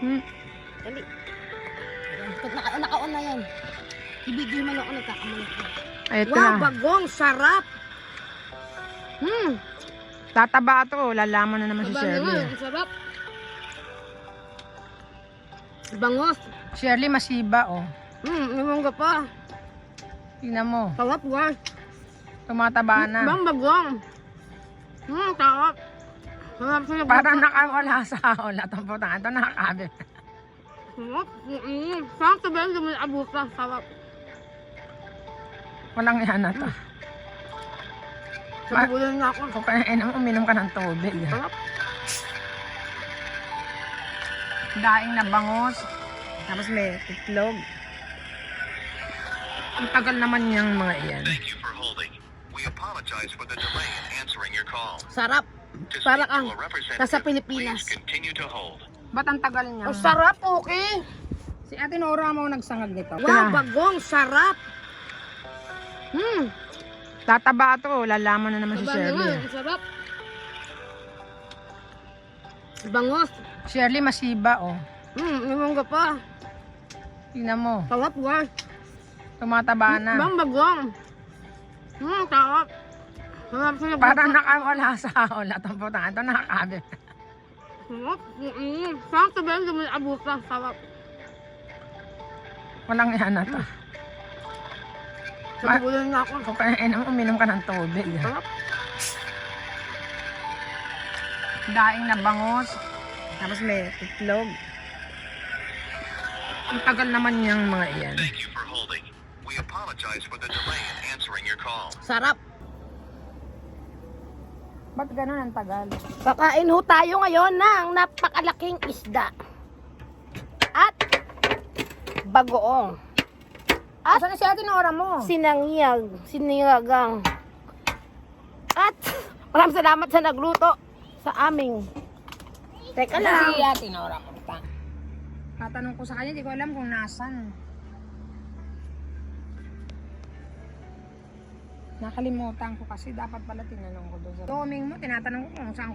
Dali. Naka-on na yan. I-video man ako nagkakamulit ko. Ito Wow, na. bagong sarap. Tataba to. Lalaman na naman si Aba Shirley. naman, ang sarap. Bangos. Shirley, masiba, oh. Namangga pa. Tingnan mo. Sarap, guys. Tumataba na. Bang bagong. Sarap. Sarap sa Parang nakawala sa ulat ang putang. Ito nakakabit. sarap. Sarap sabihin sa mga abusa. Sarap. Walang yan na to. Sabulan na ako. Kung kaya uminom ka ng tubig. Sarap. Daing na bangos. Tapos may itlog. Ang tagal naman yung mga iyan. Thank you for holding. We apologize for the delay in answering your call. Sarap. To Para speak kang to a representative, nasa Pilipinas. please continue to hold. Ba't ang tagal niya? Ang sarap, okay. Si Ate Nora mo nagsangag nito. Wow, bagong sarap. Tataba to. Lalaman na naman si Aba Shirley. naman, ang sarap. Bangos. Shirley, masiba, oh. Namangga pa. Tingnan mo. Sarap, guys. Tumataba na. Bang bagong. Sarap. Sarap sa Parang nakawala sa ulat ang putang. Ito nakakabit. sarap. Sarap sabihin sa mga abusa. Sarap. Walang yan na to. Sabulan na ako. Kung kaya uminom ka ng tubig. Sarap. Daing na bangos. Tapos may itlog. Ang tagal naman yung mga iyan. Thank you for holding. We apologize for the delay in answering your call. Sarap. Ba't ganun ang tagal? Kakain ho tayo ngayon ng napakalaking isda. At bagoong. At Asan na si Ate Nora mo? sinigang. At maraming salamat sa nagluto sa aming. Teka Asan lang. si Ate Nora mo? Tatanong ko sa kanya, di ko alam kung nasan. Nakalimutan ko kasi dapat pala tinanong ko doon sa roaming mo, tinatanong ko kung saan